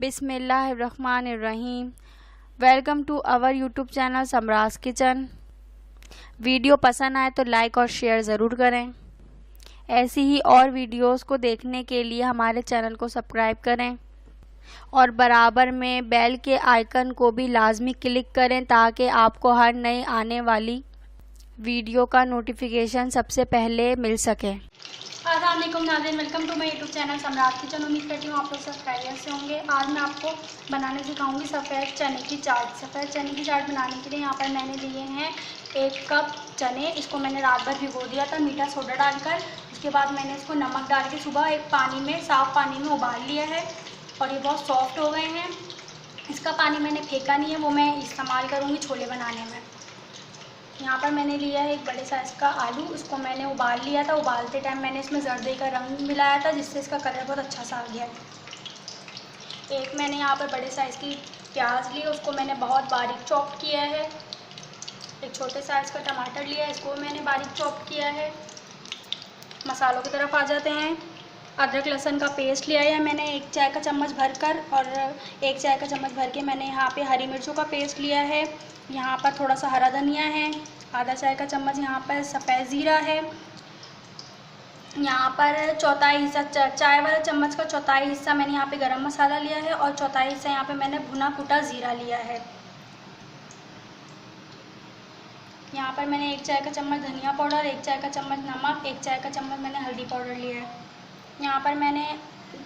बिस्मिल्लाहिर्रहमानिर्रहीम। Welcome to our YouTube channel Samraj kitchen. Video पसंद आए तो लाइक और शेयर ज़रूर करें। ऐसी ही और वीडियोस को देखने के लिए हमारे चैनल को सब्सक्राइब करें और बराबर में बेल के आइकन को भी लाजमी क्लिक करें ताकि आपको हर नई आने वाली वीडियो का नोटिफिकेशन सबसे पहले मिल सके। अस्सलाम वालेकुम नाज़रीन, welcome to my YouTube channel Samraj kitchen. उम्मीद करती हूँ आप लोग सब खैरियत से होंगे। आज मैं आपको बनाने सिखाऊंगी सफ़ेद चने की चाट। सफ़ेद चने की चाट बनाने के लिए यहाँ पर मैंने लिए हैं 1 कप चने। इसको मैंने रात भर भिगो दिया था मीठा सोडा डालकर। उसके बाद मैंने इसको नमक डाल के सुबह एक पानी में साफ़ पानी में उबाल लिया है और ये बहुत सॉफ्ट हो गए हैं। इसका पानी मैंने फेंका नहीं है, वो मैं इस्तेमाल करूँगी छोले बनाने में। यहाँ पर मैंने लिया है एक बड़े साइज़ का आलू। इसको मैंने उबाल लिया था। उबालते टाइम मैंने इसमें जर्दे का रंग मिलाया था जिससे इसका कलर बहुत अच्छा सा आ गया। एक मैंने यहाँ पर बड़े साइज़ की प्याज ली, उसको मैंने बहुत बारीक चॉप किया है। एक छोटे साइज़ का टमाटर लिया है, इसको मैंने बारीक चॉप किया है। मसालों की तरफ आ जाते हैं। अदरक लहसुन का पेस्ट लिया है मैंने 1 चाय का चम्मच भरकर, और 1 चाय का चम्मच भर के मैंने यहाँ पे हरी मिर्चों का पेस्ट लिया है। यहाँ पर थोड़ा सा हरा धनिया है। आधा चाय का चम्मच यहाँ पर सफ़ेद ज़ीरा है। यहाँ पर चौथाई हिस्सा चाय वाले चम्मच का चौथाई हिस्सा मैंने यहाँ पे गरम मसाला लिया है और चौथाई हिस्सा यहाँ पे मैंने भुना कुटा ज़ीरा लिया है। यहाँ पर मैंने 1 चाय का चम्मच धनिया पाउडर, 1 चाय का चम्मच नमक, 1 चाय का चम्मच मैंने हल्दी पाउडर लिया है। यहाँ पर मैंने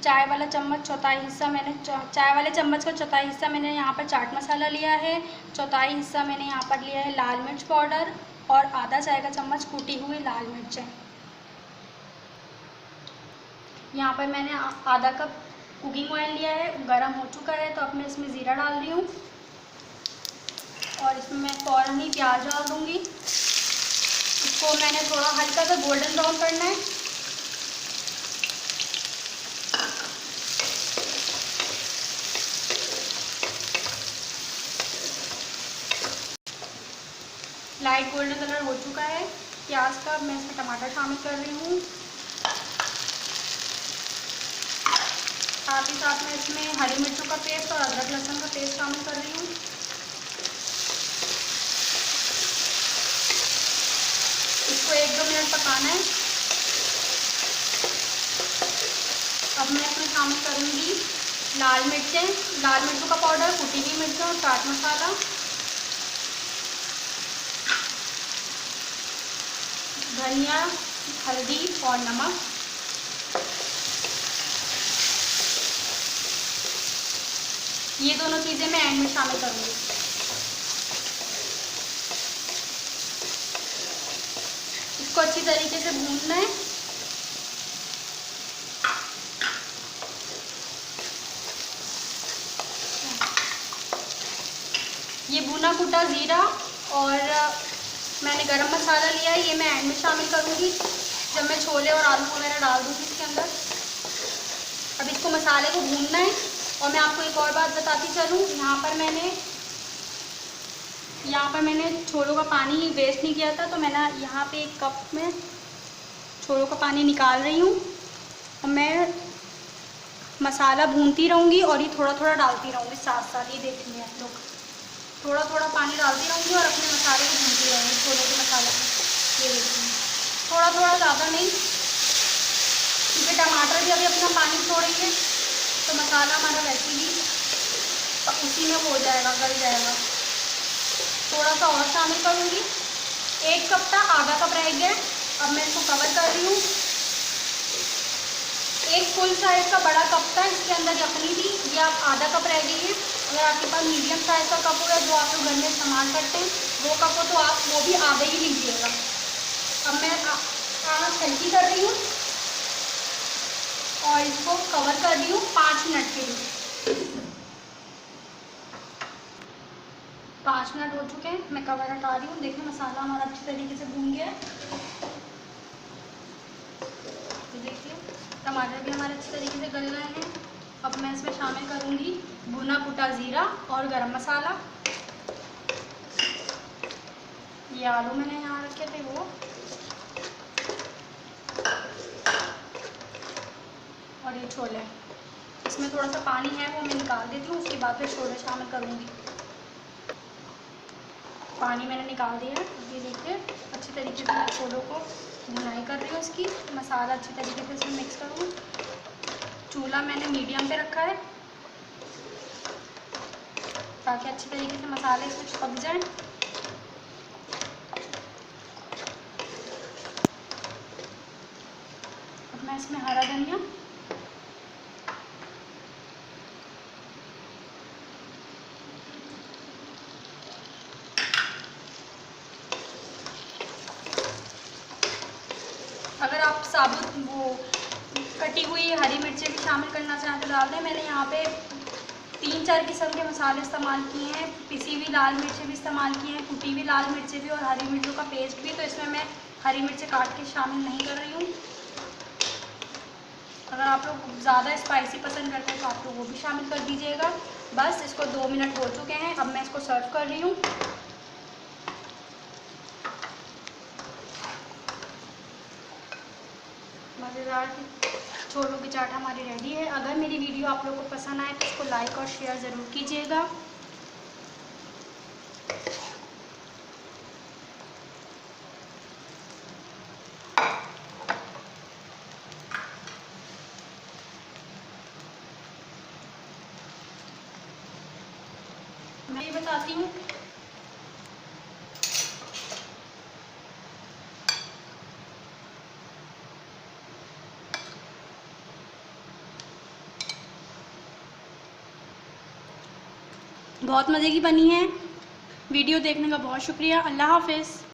चाय वाला चम्मच चौथाई हिस्सा मैंने चाय वाले चम्मच का चौथाई हिस्सा मैंने यहाँ पर चाट मसाला लिया है। चौथाई हिस्सा मैंने यहाँ पर लिया है लाल मिर्च पाउडर और आधा चाय का चम्मच कूटी हुई लाल मिर्च है। यहाँ पर मैंने आधा कप कुकिंग ऑयल लिया है, गरम हो चुका है तो अब मैं इसमें ज़ीरा डाल रही हूँ और इसमें मैं फ़ौरन ही प्याज डाल दूँगी। इसको मैंने थोड़ा हल्का सा गोल्डन ब्राउन करना है। लाइट गोल्डन कलर हो चुका है प्याज का। मैं इसमें टमाटर शामिल कर रही हूँ। साथ ही साथ मैं इसमें हरी मिर्चों का पेस्ट और अदरक लहसुन का पेस्ट शामिल कर रही हूँ। इसको 1-2 मिनट पकाना है। अब मैं इसमें शामिल करूँगी लाल मिर्चों का पाउडर, कुटी हुई मिर्चें और चाट मसाला, धनिया, हल्दी और नमक। ये दोनों चीज़ें मैं एंड में शामिल करूँगी। इसको अच्छी तरीके से भूनना है। ये भुना कुटा ज़ीरा और मैंने गरम मसाला लिया है, ये मैं एंड में शामिल करूँगी जब मैं छोले और आलू वगैरह डाल दूँगी इसके अंदर। अब इसको मसाले को भूनना है। और मैं आपको एक और बात बताती चलूँ, यहाँ पर मैंने छोलों का पानी वेस्ट नहीं किया था, तो मैंने यहाँ पे 1 कप में छोलों का पानी निकाल रही हूँ और मैं मसाला भूनती रहूँगी और ये थोड़ा थोड़ा डालती रहूँगी साथ साथ। ये देखेंगे आप लोग, थोड़ा थोड़ा पानी डालती रहूँगी और अपने मसाले को भूनती रहूँगी, छोलों के मसाले को। ये देखिए थोड़ा थोड़ा, ज़्यादा नहीं, क्योंकि टमाटर भी अभी अपना पानी छोड़ेंगे तो मसाला हमारा वैसे ही उसी में हो जाएगा, गल जाएगा। थोड़ा सा और शामिल करूँगी। 1 कप था, आधा कप रह गया। अब मैं इसको कवर कर रही हूँ। एक फुल साइज़ का बड़ा कप था, इसके अंदर यखनी थी, ये आप आधा कप रह गई है। अगर आपके पास मीडियम साइज़ का कप हो जो आप लोग घर में इस्तेमाल करते हैं वो कप हो तो आप वो भी आधे ही लीजिएगा। अब मैं आँच हल्की कर रही हूँ और इसको कवर कर रही हूँ 5 मिनट के लिए। 5 मिनट हो चुके हैं, मैं कवर हटा रही हूँ। देखिए मसाला हमारा अच्छी तरीके से भून गया है। तो देखिए टमाटर भी हमारे अच्छी तरीके से गल गए हैं। अब मैं इसमें शामिल करूँगी भुना कुटा ज़ीरा और गरम मसाला। ये आलू मैंने यहाँ रखे थे वो, और ये छोले। इसमें थोड़ा सा पानी है वो मैं निकाल देती हूँ, उसके बाद फिर छोले शामिल करूँगी। पानी मैंने निकाल दिया है। ये देखिए अच्छी तरीके से मैं छोलों को भुनाई कर रही हूँ इसकी। मसाला अच्छी तरीके से इसमें मिक्स करूँ। चूल्हा मैंने मीडियम पे रखा है ताकि अच्छी तरीके से मसाले इसमें पक जाएं। अब मैं इसमें हरा धनिया, अगर आप साबुत वो कटी हुई हरी मिर्चें भी शामिल करना चाहें तो डाल दें। मैंने यहाँ पे 3-4 किस्म के मसाले इस्तेमाल किए हैं। पिसी हुई लाल मिर्चें भी इस्तेमाल की हैं, कुटी हुई लाल मिर्चें भी और हरी मिर्चों का पेस्ट भी। तो इसमें मैं हरी मिर्चें काट के शामिल नहीं कर रही हूँ। अगर आप लोग ज़्यादा स्पाइसी पसंद करते हैं तो आप लोग वो भी शामिल कर दीजिएगा। बस इसको 2 मिनट हो चुके हैं। अब मैं इसको सर्व कर रही हूँ। मज़ेदार छोलों की चाट हमारी रेडी है। अगर मेरी वीडियो आप लोगों को पसंद आए तो इसको लाइक और शेयर ज़रूर कीजिएगा। मैं ये बताती हूँ बहुत मज़े की बनी है। वीडियो देखने का बहुत शुक्रिया। अल्लाह हाफ़िज़।